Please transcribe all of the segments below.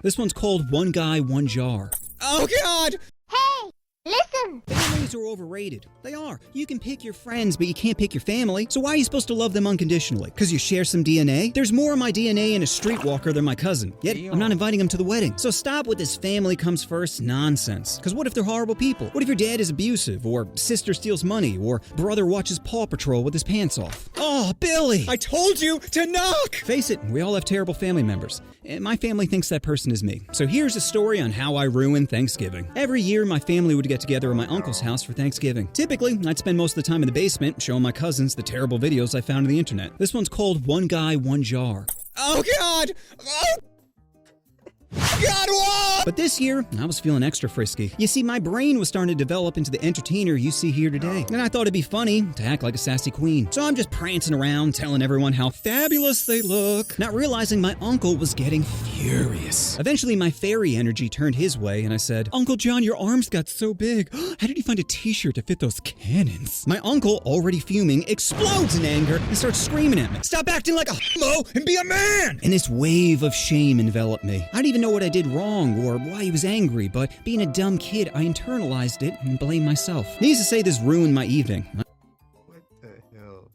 This one's called One Guy, One Jar. Oh God! Hey, listen! Families are overrated. They are. You can pick your friends, but you can't pick your family. So why are you supposed to love them unconditionally? Because you share some DNA? There's more of my DNA in a streetwalker than my cousin. Yet, I'm not inviting him to the wedding. So stop with this family comes first nonsense. Because what if they're horrible people? What if your dad is abusive, or sister steals money, or brother watches Paw Patrol with his pants off? Oh, Billy! I told you to knock! Face it, we all have terrible family members. And my family thinks that person is me. So here's a story on how I ruined Thanksgiving. Every year, my family would get together at my uncle's house for Thanksgiving. Typically, I'd spend most of the time in the basement showing my cousins the terrible videos I found on the internet. This one's called One Guy, One Jar. Oh God! Oh God, whoa! But this year, I was feeling extra frisky. You see, my brain was starting to develop into the entertainer you see here today. And I thought it'd be funny to act like a sassy queen. So I'm just prancing around, telling everyone how fabulous they look, not realizing my uncle was getting furious. Eventually, my fairy energy turned his way, and I said, Uncle John, your arms got so big. How did you find a t-shirt to fit those cannons? My uncle, already fuming, explodes in anger and starts screaming at me. Stop acting like a homo and be a man! And this wave of shame enveloped me. I didn't even know what I did wrong or why he was angry, but being a dumb kid, I internalized it and blamed myself. Needless to say, this ruined my evening. What the hell?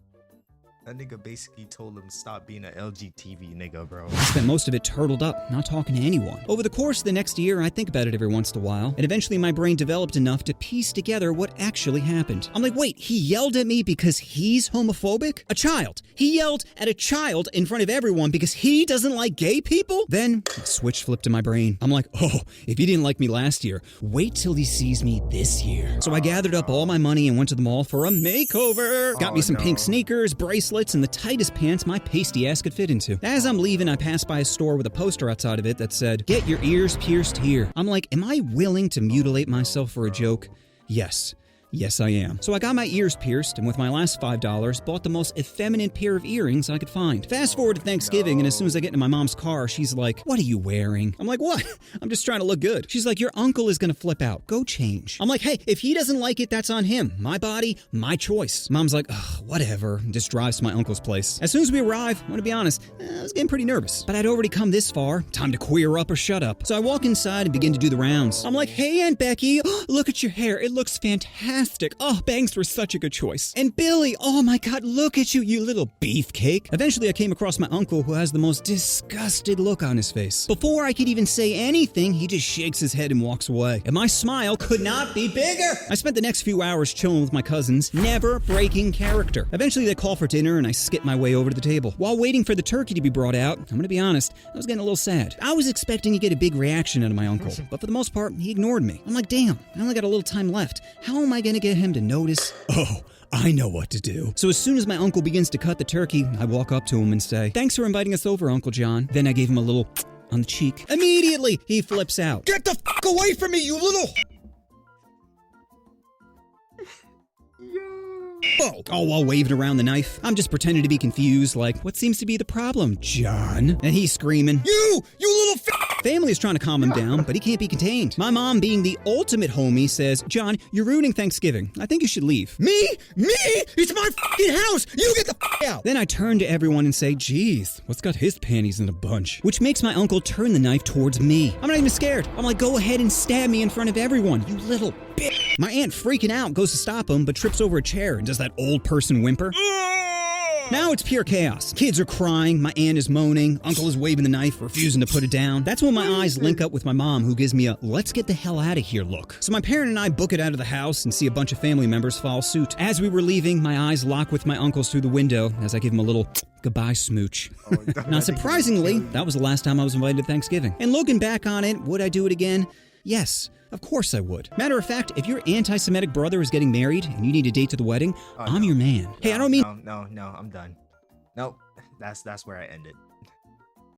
That nigga basically told him to stop being an LGTV nigga, bro. I spent most of it turtled up, not talking to anyone. Over the course of the next year, I think about it every once in a while, and eventually my brain developed enough to piece together what actually happened. I'm like, wait, he yelled at me because he's homophobic? A child. He yelled at a child in front of everyone because he doesn't like gay people? Then, a switch flipped in my brain. I'm like, oh, if he didn't like me last year, wait till he sees me this year. So I gathered up all my money and went to the mall for a makeover. Got me some pink sneakers, bracelets, and the tightest pants my pasty ass could fit into. As I'm leaving, I passed by a store with a poster outside of it that said, "Get your ears pierced here." I'm like, am I willing to mutilate myself for a joke? Yes. Yes, I am. So I got my ears pierced, and with my last $5, bought the most effeminate pair of earrings I could find. Fast forward to Thanksgiving, and as soon as I get into my mom's car, she's like, "What are you wearing?" I'm like, "What? I'm just trying to look good." She's like, "Your uncle is gonna flip out. Go change." I'm like, "Hey, if he doesn't like it, that's on him. My body, my choice." Mom's like, "Ugh, whatever," and just drives to my uncle's place. As soon as we arrive, I'm gonna be honest, I was getting pretty nervous. But I'd already come this far. Time to queer up or shut up. So I walk inside and begin to do the rounds. I'm like, "Hey, Aunt Becky, look at your hair. It looks fantastic. Oh, bangs were such a good choice. And Billy, oh my God, look at you, you little beefcake." Eventually, I came across my uncle, who has the most disgusted look on his face. Before I could even say anything, he just shakes his head and walks away. And my smile could not be bigger. I spent the next few hours chilling with my cousins, never breaking character. Eventually, they call for dinner, and I skip my way over to the table. While waiting for the turkey to be brought out, I'm gonna be honest, I was getting a little sad. I was expecting to get a big reaction out of my uncle, but for the most part, he ignored me. I'm like, damn, I only got a little time left. How am I gonna get him to notice? Oh, I know what to do. So as soon as my uncle begins to cut the turkey, I walk up to him and say, "Thanks for inviting us over, Uncle John." Then I gave him a little on the cheek. Immediately, he flips out. Get the fuck away from me, you little... Oh, while waving around the knife, I'm just pretending to be confused, like, "What seems to be the problem, John?" And he's screaming, You little Family is trying to calm him down, but he can't be contained. My mom, being the ultimate homie, says, "John, you're ruining Thanksgiving. I think you should leave." Me? It's my fucking house! You get the fuck out! Then I turn to everyone and say, "Geez, what's got his panties in a bunch?" Which makes my uncle turn the knife towards me. I'm not even scared. I'm like, "Go ahead and stab me in front of everyone, you little bitch." My aunt, freaking out, goes to stop him, but trips over a chair and does that old person whimper. Now it's pure chaos. Kids are crying, my aunt is moaning, uncle is waving the knife, refusing to put it down. That's when my eyes link up with my mom, who gives me a "let's get the hell out of here" look. So my parent and I book it out of the house and see a bunch of family members follow suit. As we were leaving, my eyes lock with my uncle's through the window as I give him a little goodbye smooch. Not surprisingly, that was the last time I was invited to Thanksgiving. And looking back on it, would I do it again? Yes. Of course I would. Matter of fact, if your anti-Semitic brother is getting married and you need a date to the wedding, I'm your man. Hey, I don't mean... No, I'm done. Nope, that's where I end it.